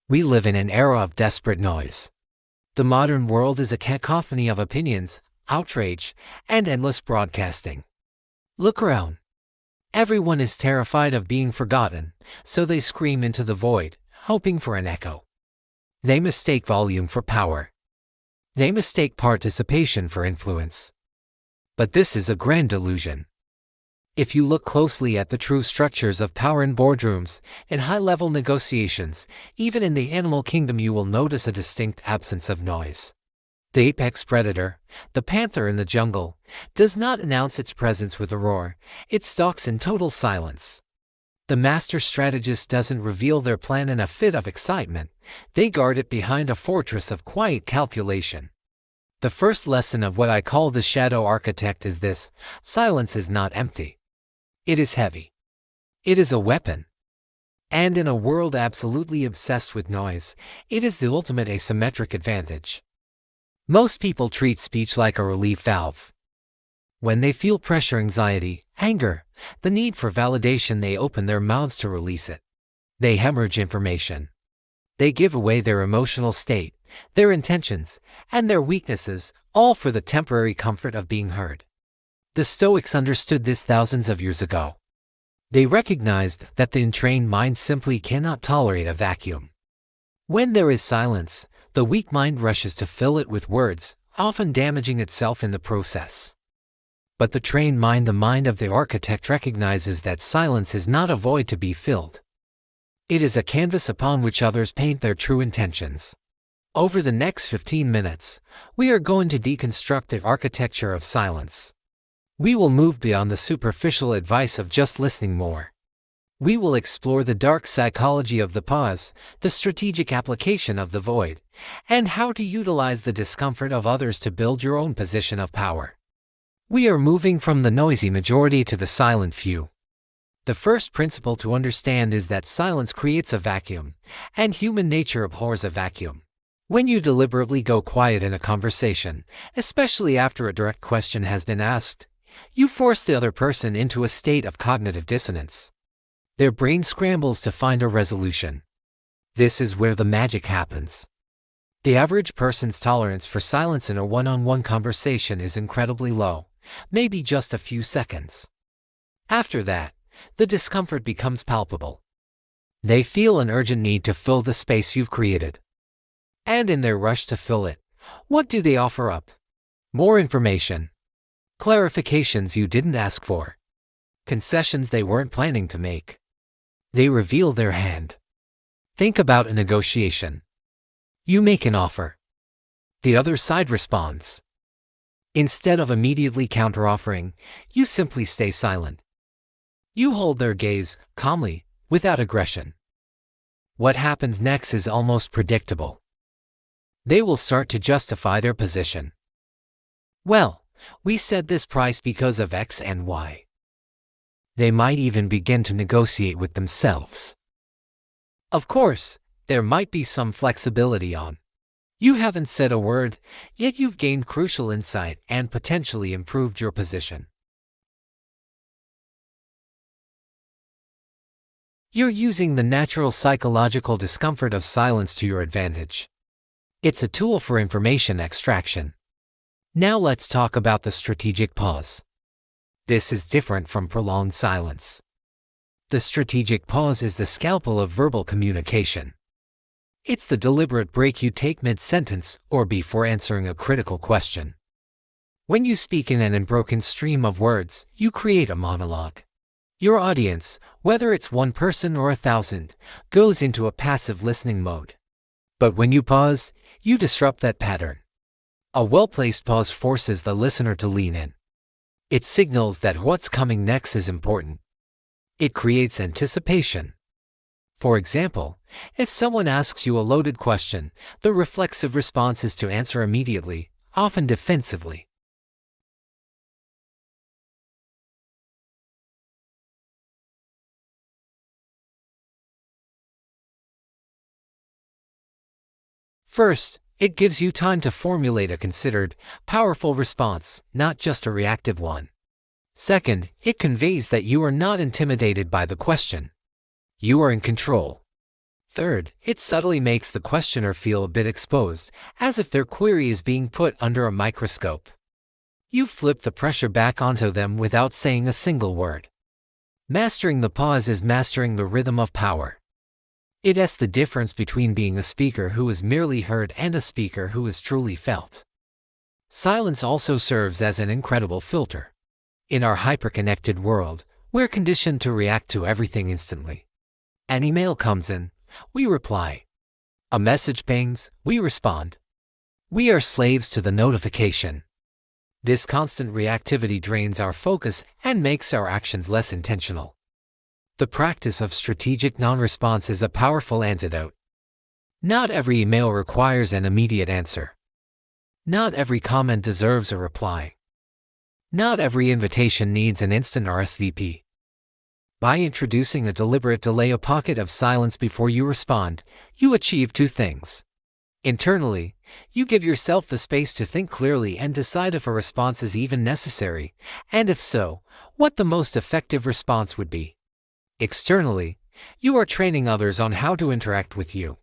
We live in an era of desperate noise. The modern world is a cacophony of opinions, outrage, and endless broadcasting. Look around. Everyone is terrified of being forgotten, so they scream into the void, hoping for an echo. They mistake volume for power. They mistake participation for influence. But this is a grand illusion. If you look closely at the true structures of power in boardrooms, in high-level negotiations, even in the animal kingdom, you will notice a distinct absence of noise. The apex predator, the panther in the jungle, does not announce its presence with a roar. It stalks in total silence. The master strategist doesn't reveal their plan in a fit of excitement. They guard it behind a fortress of quiet calculation. The first lesson of what I call the shadow architect is this: silence is not empty. It is heavy. It is a weapon. And in a world absolutely obsessed with noise, it is the ultimate asymmetric advantage. Most people treat speech like a relief valve. When they feel pressure, anxiety, anger, the need for validation, they open their mouths to release it. They hemorrhage information. They give away their emotional state, their intentions, and their weaknesses, all for the temporary comfort of being heard. The Stoics understood this thousands of years ago. They recognized that the untrained mind simply cannot tolerate a vacuum. When there is silence, the weak mind rushes to fill it with words, often damaging itself in the process. But the trained mind, the mind of the architect, recognizes that silence is not a void to be filled. It is a canvas upon which others paint their true intentions. Over the next 15 minutes, we are going to deconstruct the architecture of silence. We will move beyond the superficial advice of just listening more. We will explore the dark psychology of the pause, the strategic application of the void, and how to utilize the discomfort of others to build your own position of power. We are moving from the noisy majority to the silent few. The first principle to understand is that silence creates a vacuum, and human nature abhors a vacuum. When you deliberately go quiet in a conversation, especially after a direct question has been asked, you force the other person into a state of cognitive dissonance. Their brain scrambles to find a resolution. This is where the magic happens. The average person's tolerance for silence in a one-on-one conversation is incredibly low, maybe just a few seconds. After that, the discomfort becomes palpable. They feel an urgent need to fill the space you've created. And in their rush to fill it, what do they offer up? More information. Clarifications you didn't ask for. Concessions they weren't planning to make. They reveal their hand. Think about a negotiation. You make an offer. The other side responds. Instead of immediately counteroffering, you simply stay silent. You hold their gaze, calmly, without aggression. What happens next is almost predictable. They will start to justify their position. Well, we said this price because of X and Y. They might even begin to negotiate with themselves. Of course, there might be some flexibility on. You haven't said a word, yet you've gained crucial insight and potentially improved your position. You're using the natural psychological discomfort of silence to your advantage. It's a tool for information extraction. Now let's talk about the strategic pause. This is different from prolonged silence. The strategic pause is the scalpel of verbal communication. It's the deliberate break you take mid-sentence or before answering a critical question. When you speak in an unbroken stream of words, you create a monologue. Your audience, whether it's one person or 1,000, goes into a passive listening mode. But when you pause, you disrupt that pattern. A well-placed pause forces the listener to lean in. It signals that what's coming next is important. It creates anticipation. For example, if someone asks you a loaded question, the reflexive response is to answer immediately, often defensively. First, it gives you time to formulate a considered, powerful response, not just a reactive one. Second, it conveys that you are not intimidated by the question. You are in control. Third, it subtly makes the questioner feel a bit exposed, as if their query is being put under a microscope. You flip the pressure back onto them without saying a single word. Mastering the pause is mastering the rhythm of power. It is the difference between being a speaker who is merely heard and a speaker who is truly felt. Silence also serves as an incredible filter. In our hyperconnected world, we're conditioned to react to everything instantly. An email comes in, we reply. A message pings, we respond. We are slaves to the notification. This constant reactivity drains our focus and makes our actions less intentional. The practice of strategic non-response is a powerful antidote. Not every email requires an immediate answer. Not every comment deserves a reply. Not every invitation needs an instant RSVP. By introducing a deliberate delay, a pocket of silence before you respond, you achieve two things. Internally, you give yourself the space to think clearly and decide if a response is even necessary, and if so, what the most effective response would be. Externally, you are training others on how to interact with you.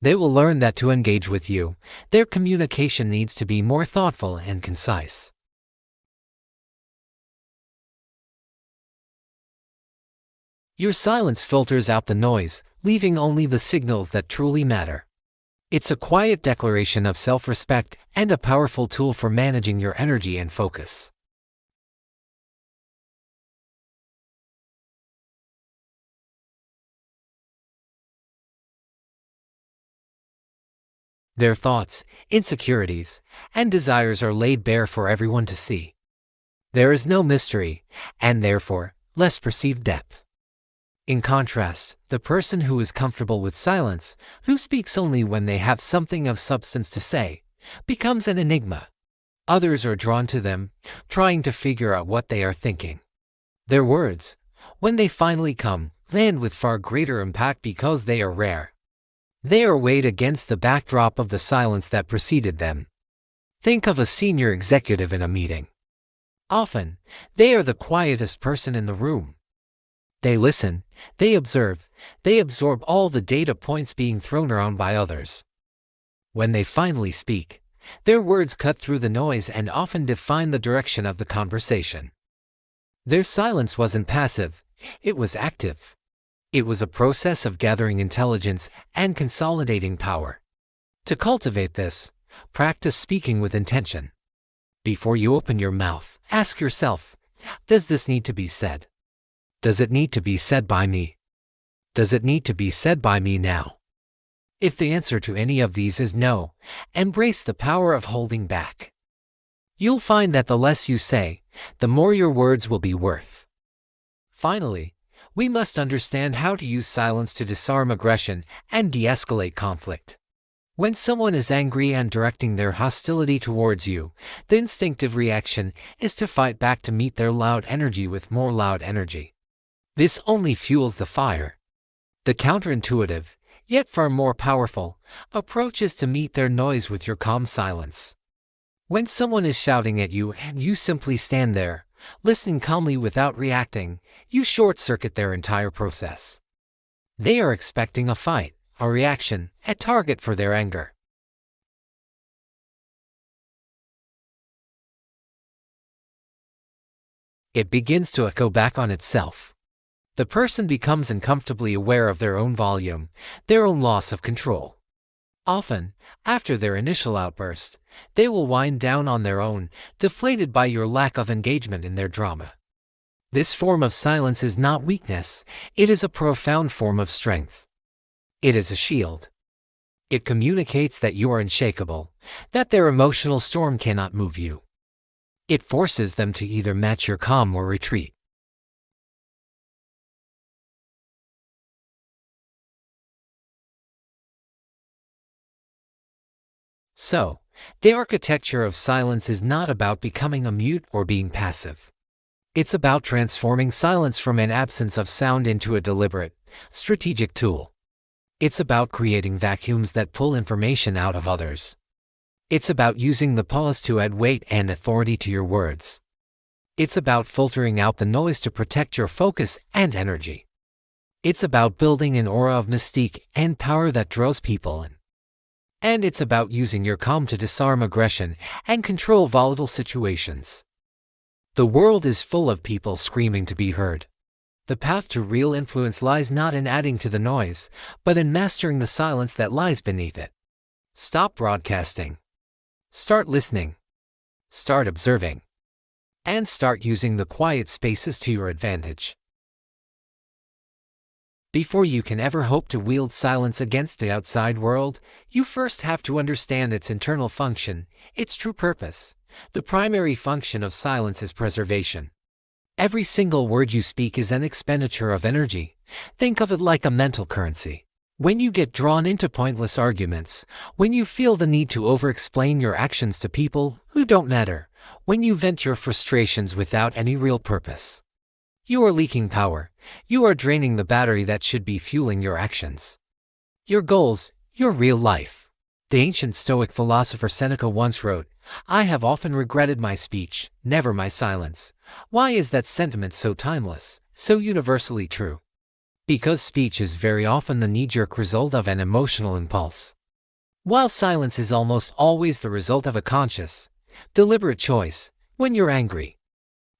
They will learn that to engage with you, their communication needs to be more thoughtful and concise. Your silence filters out the noise, leaving only the signals that truly matter. It's a quiet declaration of self-respect and a powerful tool for managing your energy and focus. Their thoughts, insecurities, and desires are laid bare for everyone to see. There is no mystery, and therefore, less perceived depth. In contrast, the person who is comfortable with silence, who speaks only when they have something of substance to say, becomes an enigma. Others are drawn to them, trying to figure out what they are thinking. Their words, when they finally come, land with far greater impact because they are rare. They are weighed against the backdrop of the silence that preceded them. Think of a senior executive in a meeting. Often, they are the quietest person in the room. They listen, they observe, they absorb all the data points being thrown around by others. When they finally speak, their words cut through the noise and often define the direction of the conversation. Their silence wasn't passive, it was active. It was a process of gathering intelligence and consolidating power. To cultivate this, practice speaking with intention. Before you open your mouth, ask yourself, does this need to be said? Does it need to be said by me? Does it need to be said by me now? If the answer to any of these is no, embrace the power of holding back. You'll find that the less you say, the more your words will be worth. Finally, we must understand how to use silence to disarm aggression and de-escalate conflict. When someone is angry and directing their hostility towards you, the instinctive reaction is to fight back to meet their loud energy with more loud energy. This only fuels the fire. The counterintuitive, yet far more powerful, approach is to meet their noise with your calm silence. When someone is shouting at you and you simply stand there, listening calmly without reacting, you short-circuit their entire process. They are expecting a fight, a reaction, a target for their anger. It begins to echo back on itself. The person becomes uncomfortably aware of their own volume, their own loss of control. Often, after their initial outburst, they will wind down on their own, deflated by your lack of engagement in their drama. This form of silence is not weakness, it is a profound form of strength. It is a shield. It communicates that you are unshakable, that their emotional storm cannot move you. It forces them to either match your calm or retreat. So, the architecture of silence is not about becoming a mute or being passive. It's about transforming silence from an absence of sound into a deliberate, strategic tool. It's about creating vacuums that pull information out of others. It's about using the pause to add weight and authority to your words. It's about filtering out the noise to protect your focus and energy. It's about building an aura of mystique and power that draws people in. And it's about using your calm to disarm aggression and control volatile situations. The world is full of people screaming to be heard. The path to real influence lies not in adding to the noise, but in mastering the silence that lies beneath it. Stop broadcasting. Start listening. Start observing. And start using the quiet spaces to your advantage. Before you can ever hope to wield silence against the outside world, you first have to understand its internal function, its true purpose. The primary function of silence is preservation. Every single word you speak is an expenditure of energy. Think of it like a mental currency. When you get drawn into pointless arguments, when you feel the need to over-explain your actions to people who don't matter, when you vent your frustrations without any real purpose, you are leaking power. You are draining the battery that should be fueling your actions, your goals, your real life. The ancient Stoic philosopher Seneca once wrote, "I have often regretted my speech, never my silence." Why is that sentiment so timeless, so universally true? Because speech is very often the knee-jerk result of an emotional impulse, while silence is almost always the result of a conscious, deliberate choice. When you're angry,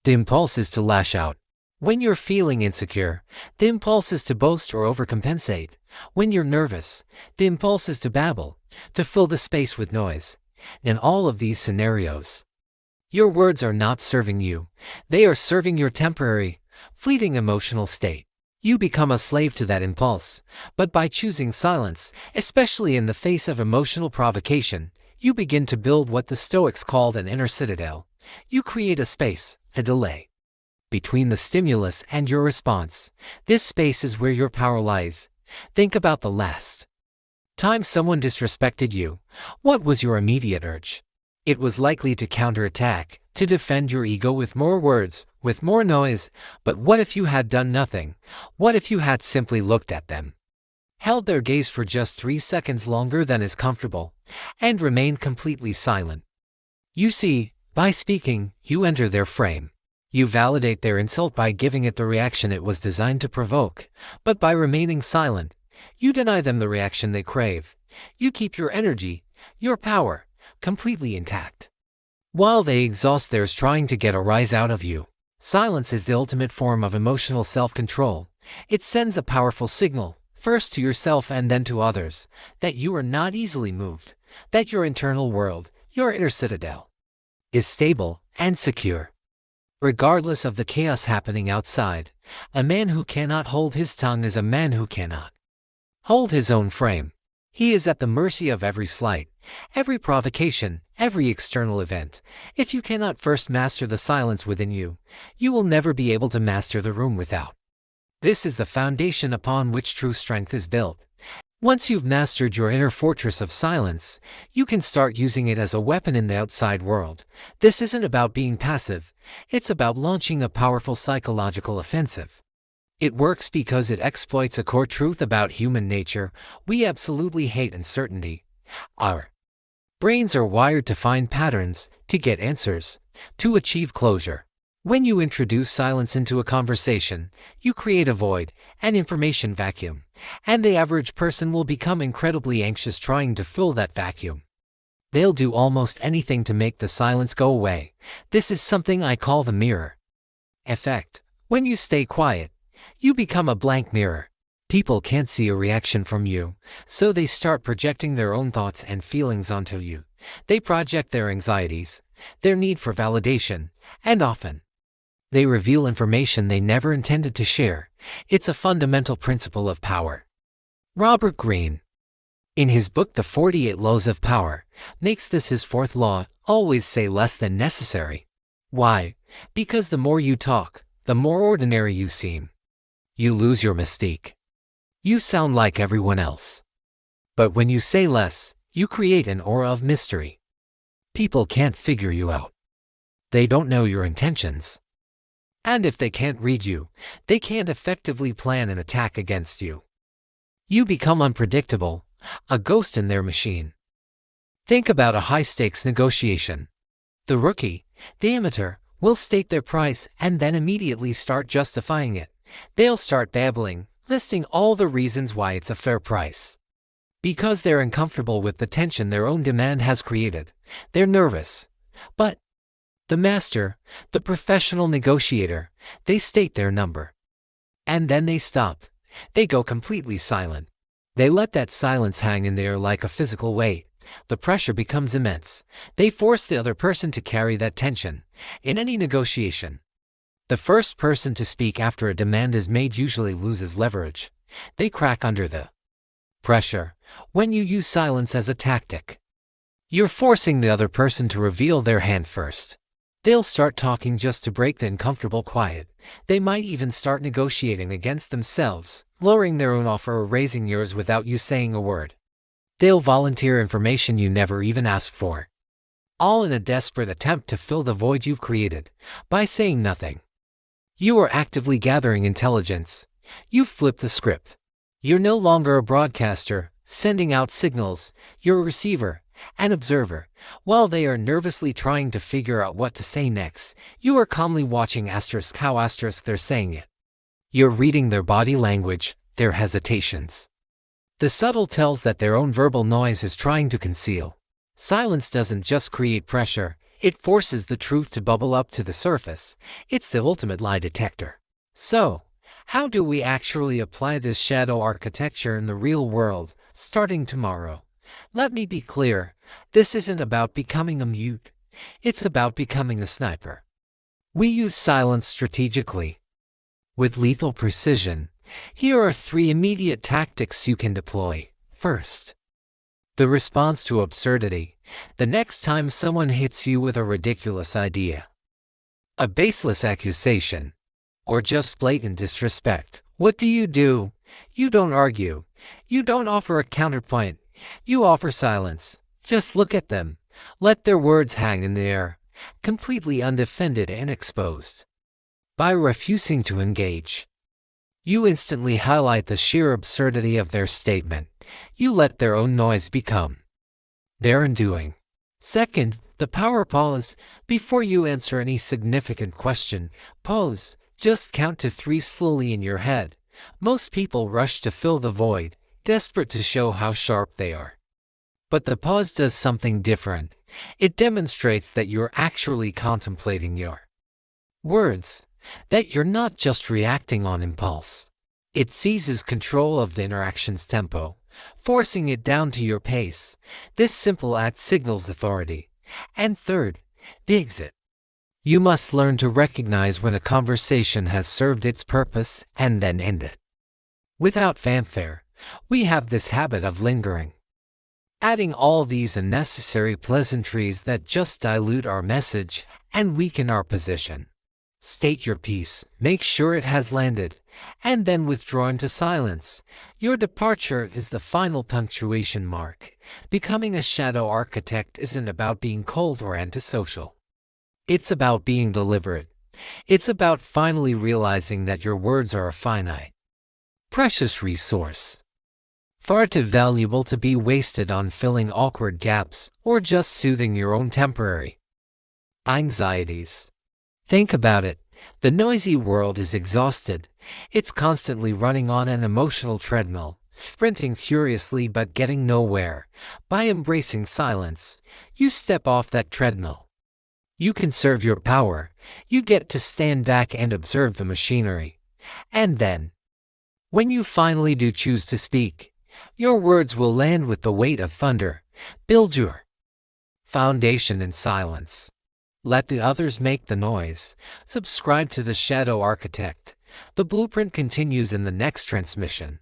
the impulse is to lash out. When you're feeling insecure, the impulse is to boast or overcompensate. When you're nervous, the impulse is to babble, to fill the space with noise. In all of these scenarios, your words are not serving you. They are serving your temporary, fleeting emotional state. You become a slave to that impulse. But by choosing silence, especially in the face of emotional provocation, you begin to build what the Stoics called an inner citadel. You create a space, a delay, between the stimulus and your response. This space is where your power lies. Think about the last time someone disrespected you. What was your immediate urge? It was likely to counterattack, to defend your ego with more words, with more noise. But what if you had done nothing? What if you had simply looked at them, held their gaze for just 3 seconds longer than is comfortable, and remained completely silent? You see, by speaking, you enter their frame. You validate their insult by giving it the reaction it was designed to provoke. But by remaining silent, you deny them the reaction they crave. You keep your energy, your power, completely intact, while they exhaust theirs trying to get a rise out of you. Silence is the ultimate form of emotional self-control. It sends a powerful signal, first to yourself and then to others, that you are not easily moved, that your internal world, your inner citadel, is stable and secure. Regardless of the chaos happening outside, a man who cannot hold his tongue is a man who cannot hold his own frame. He is at the mercy of every slight, every provocation, every external event. If you cannot first master the silence within you, you will never be able to master the room without. This is the foundation upon which true strength is built. Once you've mastered your inner fortress of silence, you can start using it as a weapon in the outside world. This isn't about being passive, it's about launching a powerful psychological offensive. It works because it exploits a core truth about human nature. We absolutely hate uncertainty. Our brains are wired to find patterns, to get answers, to achieve closure. When you introduce silence into a conversation, you create a void, an information vacuum, and the average person will become incredibly anxious trying to fill that vacuum. They'll do almost anything to make the silence go away. This is something I call the mirror effect. When you stay quiet, you become a blank mirror. People can't see a reaction from you, so they start projecting their own thoughts and feelings onto you. They project their anxieties, their need for validation, and often they reveal information they never intended to share. It's a fundamental principle of power. Robert Greene, in his book The 48 Laws of Power, makes this his fourth law: always say less than necessary. Why? Because the more you talk, the more ordinary you seem. You lose your mystique. You sound like everyone else. But when you say less, you create an aura of mystery. People can't figure you out. They don't know your intentions. And if they can't read you, they can't effectively plan an attack against you. You become unpredictable, a ghost in their machine. Think about a high-stakes negotiation. The rookie, the amateur, will state their price and then immediately start justifying it. They'll start babbling, listing all the reasons why it's a fair price. Because they're uncomfortable with the tension their own demand has created. They're nervous. But the master, the professional negotiator, they state their number. And then they stop. They go completely silent. They let that silence hang in there like a physical weight. The pressure becomes immense. They force the other person to carry that tension. In any negotiation, the first person to speak after a demand is made usually loses leverage. They crack under the pressure. When you use silence as a tactic, you're forcing the other person to reveal their hand first. They'll start talking just to break the uncomfortable quiet. They might even start negotiating against themselves, lowering their own offer or raising yours without you saying a word. They'll volunteer information you never even asked for, all in a desperate attempt to fill the void you've created by saying nothing. You are actively gathering intelligence. You've flipped the script. You're no longer a broadcaster, sending out signals. You're a receiver, an observer. While they are nervously trying to figure out what to say next, you are calmly watching how they're saying it. You're reading their body language, their hesitations, the subtle tells that their own verbal noise is trying to conceal. Silence doesn't just create pressure, it forces the truth to bubble up to the surface. It's the ultimate lie detector. So, how do we actually apply this shadow architecture in the real world, starting tomorrow? Let me be clear, this isn't about becoming a mute. It's about becoming a sniper. We use silence strategically, with lethal precision. Here are 3 immediate tactics you can deploy. First, the response to absurdity. The next time someone hits you with a ridiculous idea, a baseless accusation, or just blatant disrespect, what do? You don't argue. You don't offer a counterpoint. You offer silence. Just look at them. Let their words hang in the air, completely undefended and exposed. By refusing to engage, you instantly highlight the sheer absurdity of their statement. You let their own noise become their undoing. Second, the power pause. Before you answer any significant question, pause. Just count to 3 slowly in your head. Most people rush to fill the void, desperate to show how sharp they are. But the pause does something different. It demonstrates that you're actually contemplating your words, that you're not just reacting on impulse. It seizes control of the interaction's tempo, forcing it down to your pace. This simple act signals authority. And third, the exit. You must learn to recognize when a conversation has served its purpose and then end it. Without fanfare, we have this habit of lingering, adding all these unnecessary pleasantries that just dilute our message and weaken our position. State your piece, make sure it has landed, and then withdraw into silence. Your departure is the final punctuation mark. Becoming a shadow architect isn't about being cold or antisocial. It's about being deliberate. It's about finally realizing that your words are a finite, precious resource, far too valuable to be wasted on filling awkward gaps or just soothing your own temporary anxieties. Think about it. The noisy world is exhausted. It's constantly running on an emotional treadmill, sprinting furiously but getting nowhere. By embracing silence, you step off that treadmill. You conserve your power. You get to stand back and observe the machinery. And then, when you finally do choose to speak, your words will land with the weight of thunder. Build your foundation in silence. Let the others make the noise. Subscribe to the Shadow Architect. The blueprint continues in the next transmission.